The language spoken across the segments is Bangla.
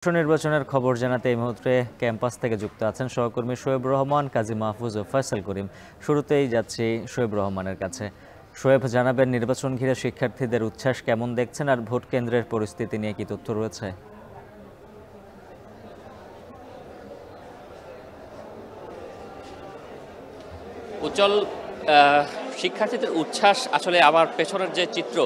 নির্বাচনের খবর জানাতে এই মুহূর্তে ক্যাম্পাস থেকে যুক্ত আছেন সহকর্মী শোয়েব রহমান, কাজী মাহফুজ ও ফয়সাল করিম। শুরুতেই যাচ্ছি শোয়েব রহমানের কাছে। শোয়েব, জানাবেন নির্বাচন ঘিরে শিক্ষার্থীদের উচ্ছ্বাস কেমন দেখছেন, আর ভোট কেন্দ্রের পরিস্থিতি নিয়ে কি তথ্য রয়েছে? উজ্জ্বল, শিক্ষার্থীদের উচ্ছ্বাস আসলে আমার পেছনের যে চিত্র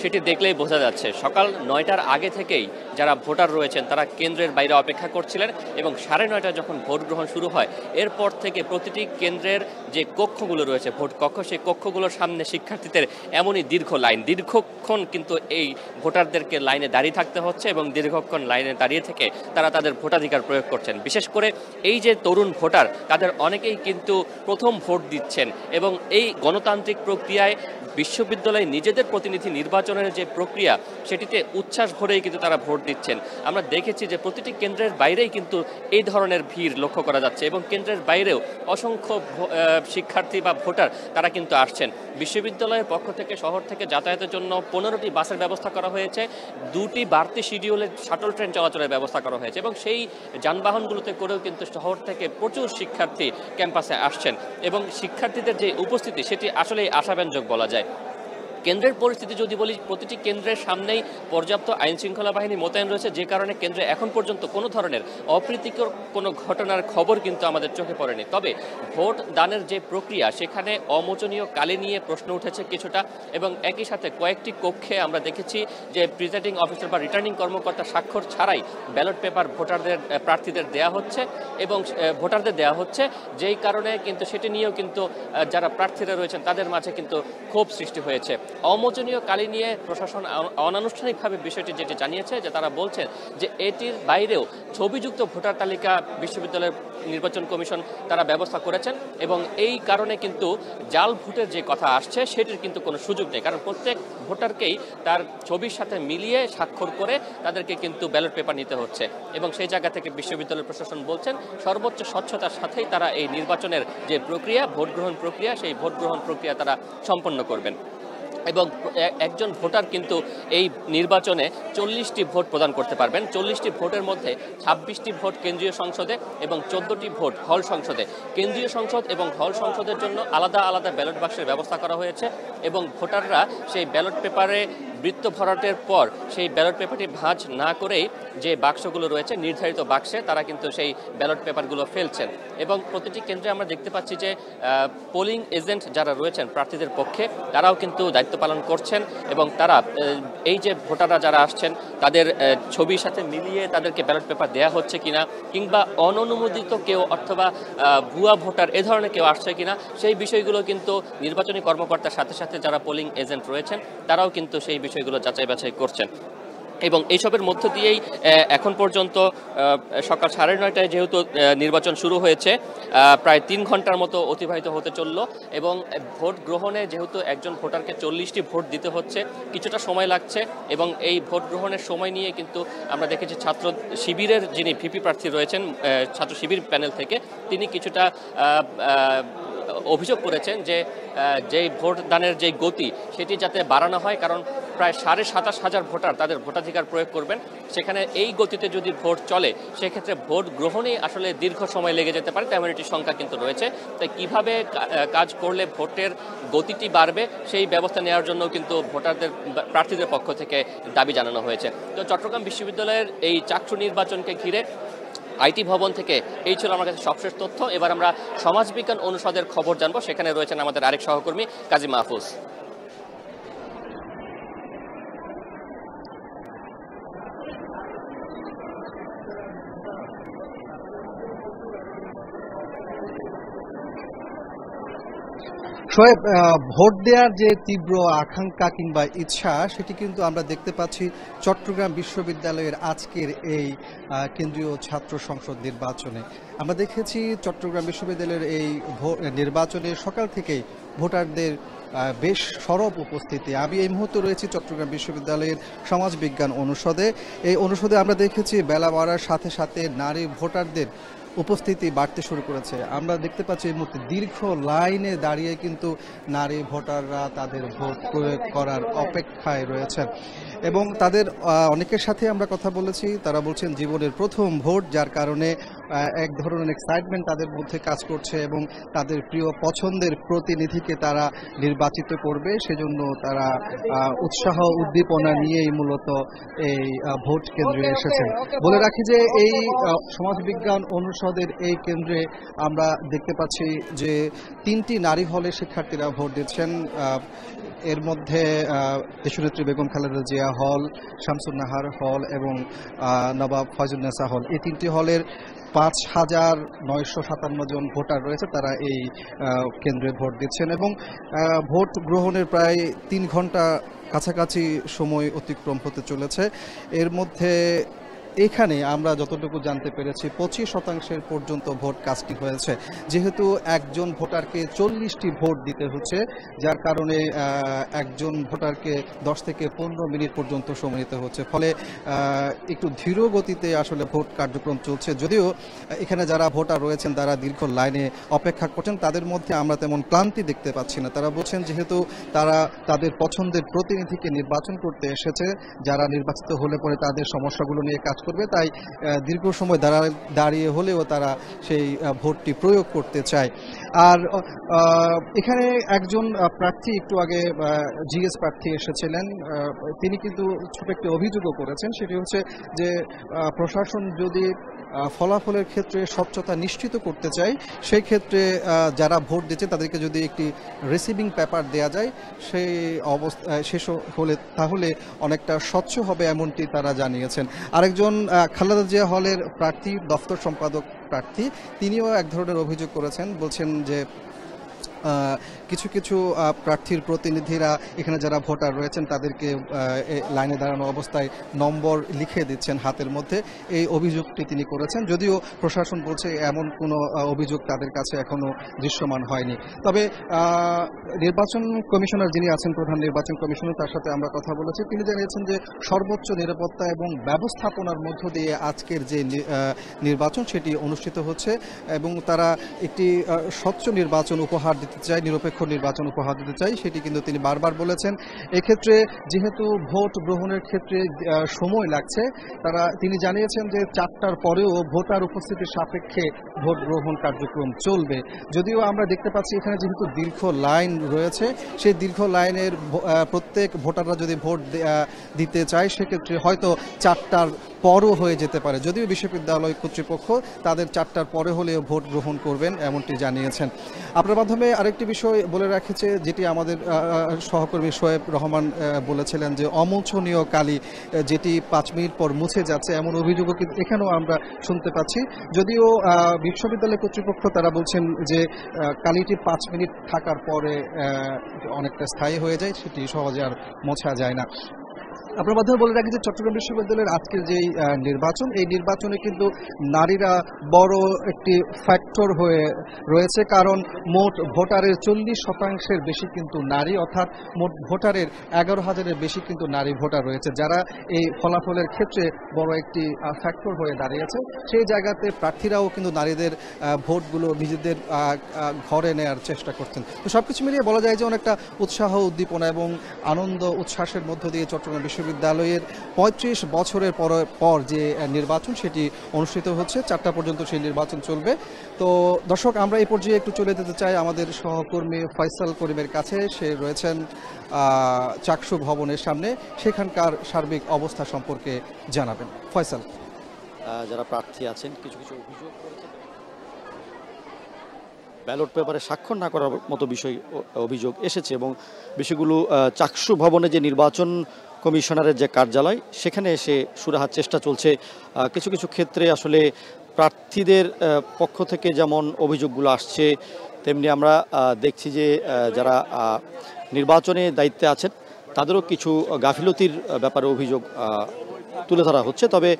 সেটি দেখলেই বোঝা যাচ্ছে। সকাল 9টার আগে থেকেই যারা ভোটার রয়েছেন তারা কেন্দ্রের বাইরে অপেক্ষা করছিলেন এবং 9:30 যখন ভোট গ্রহণ শুরু হয় এরপর থেকে প্রতিটি কেন্দ্রের যে কক্ষগুলো রয়েছে, ভোট কক্ষ, সেই কক্ষগুলোর সামনে শিক্ষার্থীদের এমনই দীর্ঘ লাইন। দীর্ঘক্ষণ কিন্তু এই ভোটারদেরকে লাইনে দাঁড়িয়ে থাকতে হচ্ছে এবং দীর্ঘক্ষণ লাইনে দাঁড়িয়ে থেকে তারা তাদের ভোটাধিকার প্রয়োগ করছেন। বিশেষ করে এই যে তরুণ ভোটার, তাদের অনেকেই কিন্তু প্রথম ভোট দিচ্ছেন এবং এই গণতান্ত্রিক প্রক্রিয়ায় বিশ্ববিদ্যালয়ে নিজেদের প্রতিনিধি নির্বাচনের যে প্রক্রিয়া সেটিতে উচ্ছ্বাস ভরেই কিন্তু তারা ভোট দিচ্ছেন। আমরা দেখেছি যে প্রতিটি কেন্দ্রের বাইরেই কিন্তু এই ধরনের ভিড় লক্ষ্য করা যাচ্ছে এবং কেন্দ্রের বাইরেও অসংখ্য শিক্ষার্থী বা ভোটার তারা কিন্তু আসছেন। বিশ্ববিদ্যালয়ের পক্ষ থেকে শহর থেকে যাতায়াতের জন্য 15টি বাসের ব্যবস্থা করা হয়েছে, 2টি বাড়তি শিডিউলের শাটল ট্রেন চলাচলের ব্যবস্থা করা হয়েছে এবং সেই যানবাহনগুলোতে করেও কিন্তু শহর থেকে প্রচুর শিক্ষার্থী ক্যাম্পাসে আসছেন এবং শিক্ষার্থীদের যে উপস্থিতি সেটি আসলেই আশাব্যঞ্জক বলা যায়। কেন্দ্রের পরিস্থিতি যদি বলি, প্রতিটি কেন্দ্রের সামনেই পর্যাপ্ত আইন শৃঙ্খলা বাহিনী মোতায়েন রয়েছে, যে কারণে কেন্দ্রে এখন পর্যন্ত কোনো ধরনের অপ্রীতিকর কোনো ঘটনার খবর কিন্তু আমাদের চোখে পড়েনি। তবে ভোট দানের যে প্রক্রিয়া সেখানে অমোচনীয় কালি নিয়ে প্রশ্ন উঠেছে কিছুটা এবং একই সাথে কয়েকটি কক্ষে আমরা দেখেছি যে প্রিজাইডিং অফিসার বা রিটার্নিং কর্মকর্তা স্বাক্ষর ছাড়াই ব্যালট পেপার প্রার্থীদের দেয়া হচ্ছে এবং ভোটারদের দেওয়া হচ্ছে, যেই কারণে কিন্তু সেটি নিয়েও কিন্তু যারা প্রার্থীরা রয়েছেন তাদের মাঝে কিন্তু ক্ষোভ সৃষ্টি হয়েছে। অমোচনীয় কালি নিয়ে প্রশাসন অনানুষ্ঠানিকভাবে বিষয়টি যেটি জানিয়েছে যে তারা বলছেন যে এটির বাইরেও ছবিযুক্ত ভোটার তালিকা বিশ্ববিদ্যালয়ের নির্বাচন কমিশন তারা ব্যবস্থা করেছেন এবং এই কারণে কিন্তু জাল ভোটের যে কথা আসছে সেটির কিন্তু কোনো সুযোগ নেই, কারণ প্রত্যেক ভোটারকেই তার ছবির সাথে মিলিয়ে স্বাক্ষর করে তাদেরকে কিন্তু ব্যালট পেপার নিতে হচ্ছে এবং সেই জায়গা থেকে বিশ্ববিদ্যালয় প্রশাসন বলছেন সর্বোচ্চ স্বচ্ছতার সাথেই তারা এই নির্বাচনের যে প্রক্রিয়া, ভোট গ্রহণ প্রক্রিয়া, সেই ভোট গ্রহণ প্রক্রিয়া তারা সম্পন্ন করবেন এবং একজন ভোটার কিন্তু এই নির্বাচনে 40টি ভোট প্রদান করতে পারবেন। 40টি ভোটের মধ্যে 26টি ভোট কেন্দ্রীয় সংসদে এবং 14টি ভোট হল সংসদে। কেন্দ্রীয় সংসদ এবং হল সংসদের জন্য আলাদা আলাদা ব্যালট বাক্সের ব্যবস্থা করা হয়েছে এবং ভোটাররা সেই ব্যালট পেপারে বৃত্ত ভরাটের পর সেই ব্যালট পেপারটি ভাঁজ না করেই যে বাক্সগুলো রয়েছে নির্ধারিত বাক্সে তারা কিন্তু সেই ব্যালট পেপারগুলো ফেলছেন এবং প্রতিটি কেন্দ্রে আমরা দেখতে পাচ্ছি যে পোলিং এজেন্ট যারা রয়েছেন প্রার্থীদের পক্ষে তারাও কিন্তু দায়িত্ব পালন করছেন এবং তারা এই যে ভোটাররা যারা আসছেন তাদের ছবির সাথে মিলিয়ে তাদেরকে ব্যালট পেপার দেওয়া হচ্ছে কিনা কিংবা অননুমোদিত কেউ অথবা ভুয়া ভোটার এ ধরনের কেউ আসছে কিনা সেই বিষয়গুলো কিন্তু নির্বাচনী কর্মকর্তার সাথে সাথে যারা পোলিং এজেন্ট রয়েছেন তারাও কিন্তু সেই বিষয়গুলো যাচাই বাছাই করছেন এবং এইসবের মধ্য দিয়েই এখন পর্যন্ত সকাল 9:30টায় যেহেতু নির্বাচন শুরু হয়েছে, প্রায় 3 ঘন্টার মতো অতিবাহিত হতে চলল এবং ভোট গ্রহণে যেহেতু একজন ভোটারকে 40টি ভোট দিতে হচ্ছে কিছুটা সময় লাগছে এবং এই ভোট গ্রহণের সময় নিয়ে কিন্তু আমরা দেখেছি ছাত্র শিবিরের যিনি ভিপি প্রার্থী রয়েছেন ছাত্র শিবির প্যানেল থেকে, তিনি কিছুটা অভিযোগ করেছেন যে যেই ভোট দানের যে গতি সেটি যাতে বাড়ানো হয়, কারণ প্রায় 27,500 ভোটার তাদের ভোটাধিকার প্রয়োগ করবেন, সেখানে এই গতিতে যদি ভোট চলে সেক্ষেত্রে ভোট গ্রহণেই আসলে দীর্ঘ সময় লেগে যেতে পারে, তেমন একটি সংখ্যা কিন্তু রয়েছে। তাই কিভাবে কাজ করলে ভোটের গতিটি বাড়বে সেই ব্যবস্থা নেওয়ার জন্য কিন্তু প্রার্থীদের পক্ষ থেকে দাবি জানানো হয়েছে। তো চট্টগ্রাম বিশ্ববিদ্যালয়ের এই চাকসু নির্বাচনকে ঘিরে আইটি ভবন থেকে এই ছিল আমার কাছে সবশেষ তথ্য। এবার আমরা সমাজবিজ্ঞান অনুষদের খবর জানবো, সেখানে রয়েছেন আমাদের আরেক সহকর্মী কাজী মাহফুজ। শোয়েব, ভোট দেওয়ার যে তীব্র আকাঙ্ক্ষা কিংবা ইচ্ছা সেটি কিন্তু আমরা দেখতে পাচ্ছি চট্টগ্রাম বিশ্ববিদ্যালয়ের আজকের এই কেন্দ্রীয় ছাত্র সংসদ নির্বাচনে। আমরা দেখেছি চট্টগ্রাম বিশ্ববিদ্যালয়ের এই নির্বাচনে সকাল থেকেই ভোটারদের বেশ সরব উপস্থিতি। আমি এই মুহূর্তে রয়েছি চট্টগ্রাম বিশ্ববিদ্যালয়ের সমাজবিজ্ঞান অনুষদে। এই অনুষদে আমরা দেখেছি বেলা বাড়ার সাথে সাথে নারী ভোটারদের উপস্থিতি বাড়তে শুরু করেছে। আমরা দেখতে পাচ্ছি এই মুহূর্তে দীর্ঘ লাইনে দাঁড়িয়ে কিন্তু নারী ভোটাররা তাদের ভোট প্রয়োগ করার অপেক্ষায় রয়েছেন এবং তাদের অনেকের সাথে আমরা কথা বলেছি। তারা বলছেন জীবনের প্রথম ভোট, যার কারণে এক ধরনের এক্সাইটমেন্ট তাদের মধ্যে কাজ করছে এবং তাদের প্রিয় পছন্দের প্রতিনিধিকে তারা নির্বাচিত করবে, সেজন্য তারা উৎসাহ উদ্দীপনা নিয়েই মূলত এই ভোট কেন্দ্রে এসেছেন। বলে রাখি যে এই সমাজবিজ্ঞান অনুষদের এই কেন্দ্রে আমরা দেখতে পাচ্ছি যে 3টি নারী হলে শিক্ষার্থীরা ভোট দিচ্ছেন। এর মধ্যে দেশনেত্রী বেগম খালেদা জিয়া হল, শামসুন নাহার হল এবং নবাব ফয়জুন্নেসা হল। এই 3টি হলের 5,957 জন ভোটার রয়েছে, তারা এই কেন্দ্রে ভোট দিচ্ছেন এবং ভোট গ্রহণের প্রায় 3 ঘন্টা কাছাকাছি সময় অতিক্রম হতে চলেছে। এর মধ্যে এখানে আমরা যতটুকু জানতে পেরেছি 25% পর্যন্ত ভোট কাস্টিং হয়েছে। যেহেতু একজন ভোটারকে 40টি ভোট দিতে হচ্ছে, যার কারণে একজন ভোটারকে 10 থেকে 15 মিনিট পর্যন্ত সময় নিতে হচ্ছে, ফলে একটু ধীর গতিতে আসলে ভোট কার্যক্রম চলছে। যদিও এখানে যারা ভোটার রয়েছেন তারা দীর্ঘ লাইনে অপেক্ষা করছেন, তাদের মধ্যে আমরা তেমন ক্লান্তি দেখতে পাচ্ছি না। তারা বলছেন যেহেতু তারা তাদের পছন্দের প্রতিনিধিকে নির্বাচন করতে এসেছে, যারা নির্বাচিত হলে পরে তাদের সমস্যাগুলো নিয়ে কাজ করবে, তাই দীর্ঘ সময় দাঁড়িয়ে হলেও তারা সেই ভোটটি প্রয়োগ করতে চায়। আর এখানে একজন প্রার্থী একটু আগে জিএস প্রার্থী এসেছিলেন, তিনি কিন্তু ছোট একটি অভিযোগও করেছেন। সেটি হচ্ছে যে প্রশাসন যদি ফলাফলের ক্ষেত্রে স্বচ্ছতা নিশ্চিত করতে চায়, সেই ক্ষেত্রে যারা ভোট দিচ্ছে তাদেরকে যদি একটি রিসিভিং পেপার দেয়া যায়, সেই অবস্থা শেষ হলে তাহলে অনেকটা স্বচ্ছ হবে, এমনটি তারা জানিয়েছেন। আরেকজন খালেদা জিয়া হলের প্রার্থী, দফতর সম্পাদক প্রার্থী, তিনিও এক ধরনের অভিযোগ করেছেন। বলছেন যে কিছু কিছু প্রার্থীর প্রতিনিধিরা এখানে যারা ভোটার রয়েছেন তাদেরকে লাইনে দাঁড়ানো অবস্থায় নম্বর লিখে দিচ্ছেন হাতের মধ্যে, এই অভিযোগটি তিনি করেছেন। যদিও প্রশাসন বলছে এমন কোনো অভিযোগ তাদের কাছে এখনো দৃশ্যমান হয়নি। তবে নির্বাচন কমিশনার যিনি আছেন, প্রধান নির্বাচন কমিশনার, তার সাথে আমরা কথা বলেছি। তিনি জানিয়েছেন যে সর্বোচ্চ নিরাপত্তা এবং ব্যবস্থাপনার মধ্য দিয়ে আজকের যে নির্বাচন সেটি অনুষ্ঠিত হচ্ছে এবং তারা একটি স্বচ্ছ নির্বাচন উপহার দিতে চায়, নিরপেক্ষ নির্বাচন উপহার দিতে চাই, সেটি কিন্তু তিনি বারবার বলেছেন। এক্ষেত্রে যেহেতু ভোট গ্রহণের ক্ষেত্রে সময় লাগছে, তিনি জানিয়েছেন যে 4টার পরেও ভোটার উপস্থিতির সাপেক্ষে ভোট গ্রহণ কার্যক্রম চলবে। যদিও আমরা দেখতে পাচ্ছি এখানে যেহেতু দীর্ঘ লাইন রয়েছে, সেই দীর্ঘ লাইনের প্রত্যেক ভোটাররা যদি ভোট দিতে চায় সেক্ষেত্রে হয়তো 4টার পরও হয়ে যেতে পারে। যদিও বিশ্ববিদ্যালয় কর্তৃপক্ষ তাদের 4টার পরে হলেও ভোট গ্রহণ করবেন, এমনটি জানিয়েছেন। আপনার মাধ্যমে আরেকটি বিষয় বলে রাখছে, যেটি আমাদের সহকর্মী শোয়েব রহমান বলেছিলেন যে অমোচনীয় কালি যেটি 5 মিনিট পর মুছে যাচ্ছে, এমন অভিযোগও কিন্তু এখানেও আমরা শুনতে পাচ্ছি। যদিও বিশ্ববিদ্যালয় কর্তৃপক্ষ তারা বলছেন যে কালিটি 5 মিনিট থাকার পরে অনেকটা স্থায়ী হয়ে যায়, সেটি সহজে আর মোছা যায় না। আপনার মাধ্যমে বলে রাখি যে চট্টগ্রাম বিশ্ববিদ্যালয়ের আজকের যেই নির্বাচন, এই নির্বাচনে কিন্তু নারীরা বড় একটি ফ্যাক্টর হয়ে রয়েছে, কারণ মোট ভোটারের 40% বেশি কিন্তু নারী, অর্থাৎ মোট ভোটারের 11,000-এর বেশি কিন্তু নারী ভোটার রয়েছে, যারা এই ফলাফলের ক্ষেত্রে বড় একটি ফ্যাক্টর হয়ে দাঁড়িয়েছে। সেই জায়গাতে প্রার্থীরাও কিন্তু নারীদের ভোটগুলো নিজেদের ঘরে নেওয়ার চেষ্টা করছেন। তো সবকিছু মিলিয়ে বলা যায় যে অনেকটা উৎসাহ উদ্দীপনা এবং আনন্দ উচ্ছ্বাসের মধ্য দিয়ে চট্টগ্রাম বিশ্ববিদ্যালয়ের 35 বছরের পর যে নির্বাচন সেটি অনুষ্ঠিত হচ্ছে। 4টা পর্যন্ত সেই নির্বাচন চলবে। তো দর্শক, আমরা এই পর্যায়ে একটু চলে যেতে চাই আমাদের সহকর্মী ফয়সাল করিমের কাছে। সে রয়েছেন চাকসু ভবনের সামনে, সেখানকার সার্বিক অবস্থা সম্পর্কে জানাবেন। ফয়সাল, যারা প্রার্থী আছেন কিছু কিছু অভিযোগ করেছেন, ব্যালট পেপারে স্বাক্ষর না করার মতো অভিযোগ এসেছে এবং বিষয়গুলো চাকসু ভবনে যে নির্বাচন কমিশনারের যে কার্যালয় সেখানে এসে সুরাহার চেষ্টা চলছে। কিছু কিছু ক্ষেত্রে আসলে প্রার্থীদের পক্ষ থেকে যেমন অভিযোগগুলো আসছে, তেমনি আমরা দেখছি যে যারা নির্বাচনে দায়িত্বে আছেন তাদেরও কিছু গাফিলতির ব্যাপারে অভিযোগ তুলে ধরা হচ্ছে। তবে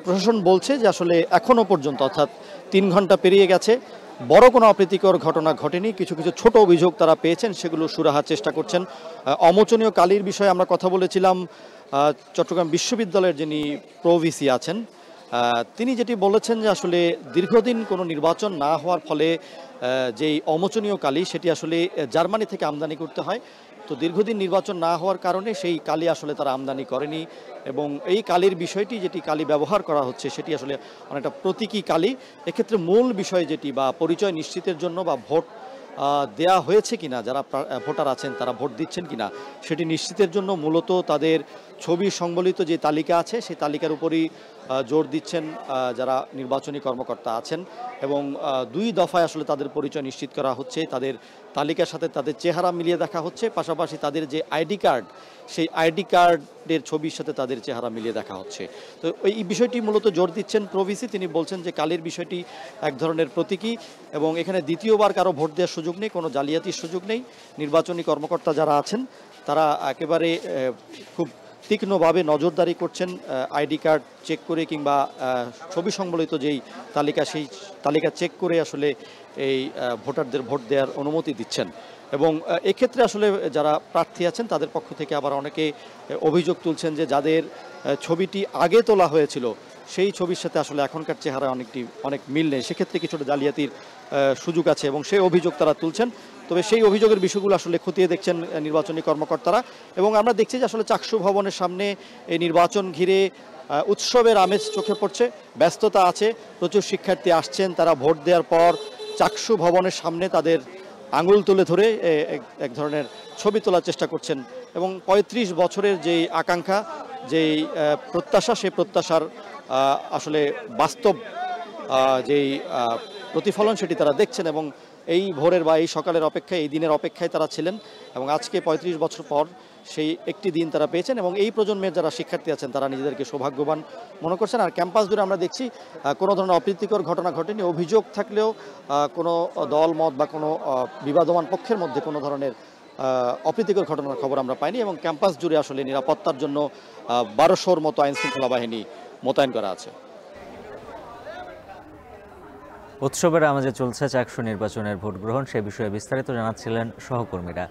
প্রশাসন বলছে যে আসলে এখনও পর্যন্ত, অর্থাৎ 3 ঘন্টা পেরিয়ে গেছে, বড় কোনো অপ্রীতিকর ঘটনা ঘটেনি। কিছু কিছু ছোট অভিযোগ তারা পেয়েছেন, সেগুলো সুরাহার চেষ্টা করছেন। অমোচনীয় কালির বিষয়ে আমরা কথা বলেছিলাম চট্টগ্রাম বিশ্ববিদ্যালয়ের যিনি প্রভিসি আছেন, তিনি যেটি বলেছেন যে আসলে দীর্ঘদিন কোনো নির্বাচন না হওয়ার ফলে যেই অমোচনীয় কালি সেটি আসলে জার্মানি থেকে আমদানি করতে হয়। তো দীর্ঘদিন নির্বাচন না হওয়ার কারণে সেই কালি আসলে তারা আমদানি করেনি এবং এই কালির বিষয়টি যেটি কালি ব্যবহার করা হচ্ছে সেটি আসলে অনেকটা প্রতীকী কালি। এক্ষেত্রে মূল বিষয় যেটি বা পরিচয় নিশ্চিতের জন্য বা ভোট দেয়া হয়েছে কিনা, যারা ভোটার আছেন তারা ভোট দিচ্ছেন কিনা সেটি নিশ্চিতের জন্য মূলত তাদের ছবি সংবলিত যে তালিকা আছে সেই তালিকার উপরই জোর দিচ্ছেন যারা নির্বাচনী কর্মকর্তা আছেন এবং 2 দফায় আসলে তাদের পরিচয় নিশ্চিত করা হচ্ছে। তাদের তালিকার সাথে তাদের চেহারা মিলিয়ে দেখা হচ্ছে, পাশাপাশি তাদের যে আইডি কার্ড সেই আইডি কার্ডের ছবির সাথে তাদের চেহারা মিলিয়ে দেখা হচ্ছে। তো এই বিষয়টি মূলত জোর দিচ্ছেন প্রভিসি। তিনি বলছেন যে কালির বিষয়টি এক ধরনের প্রতীকী এবং এখানে দ্বিতীয়বার কারো ভোট দেওয়ার সুযোগ নেই, কোনো জালিয়াতির সুযোগ নেই। নির্বাচনী কর্মকর্তা যারা আছেন তারা একেবারে খুব তীক্ষ্ণভাবে নজরদারি করছেন আইডি কার্ড চেক করে কিংবা ছবি সংবলিত যেই তালিকা সেই তালিকা চেক করে আসলে এই ভোটারদের ভোট দেওয়ার অনুমতি দিচ্ছেন। এবং এক্ষেত্রে আসলে যারা প্রার্থী আছেন তাদের পক্ষ থেকে আবার অনেকে অভিযোগ তুলছেন যে যাদের ছবিটি আগে তোলা হয়েছিল সেই ছবির সাথে আসলে এখনকার চেহারা অনেক মিল নেই, সেক্ষেত্রে কিছুটা জালিয়াতির সুযোগ আছে এবং সেই অভিযোগ তারা তুলছেন। তবে সেই অভিযোগের বিষয়গুলো আসলে খতিয়ে দেখছেন নির্বাচনী কর্মকর্তারা এবং আমরা দেখছি যে আসলে চাকসু ভবনের সামনে এই নির্বাচন ঘিরে উৎসবের আমেজ চোখে পড়ছে, ব্যস্ততা আছে, প্রচুর শিক্ষার্থী আসছেন। তারা ভোট দেওয়ার পর চাকসু ভবনের সামনে তাদের আঙুল তুলে ধরে এক ধরনের ছবি তোলার চেষ্টা করছেন এবং ৩৫ বছরের যেই আকাঙ্ক্ষা, যেই প্রত্যাশা, সেই প্রত্যাশার আসলে বাস্তব যেই প্রতিফলন সেটি তারা দেখছেন এবং এই ভোরের বা এই সকালের অপেক্ষায়, এই দিনের অপেক্ষায় তারা ছিলেন এবং আজকে ৩৫ বছর পর সেই একটি দিন তারা পেয়েছেন এবং এই প্রজন্মের যারা শিক্ষার্থী আছেন তারা নিজেদেরকে সৌভাগ্যবান মনে করছেন। আর ক্যাম্পাস জুড়ে আমরা দেখছি কোনো ধরনের অপ্রীতিকর ঘটনা ঘটেনি। অভিযোগ থাকলেও কোনো দল মত বা কোনো বিবাদমান পক্ষের মধ্যে কোনো ধরনের অপ্রীতিকর ঘটনার খবর আমরা পাইনি এবং ক্যাম্পাস জুড়ে আসলে নিরাপত্তার জন্য ১২০০-র মতো আইনশৃঙ্খলা বাহিনী মোতায়েন করা আছে। উৎসবের আমেজে চলছে চাকসু নির্বাচনের ভোট গ্রহণ, সে বিষয়ে বিস্তারিত জানাচ্ছিলেন সহকর্মীরা।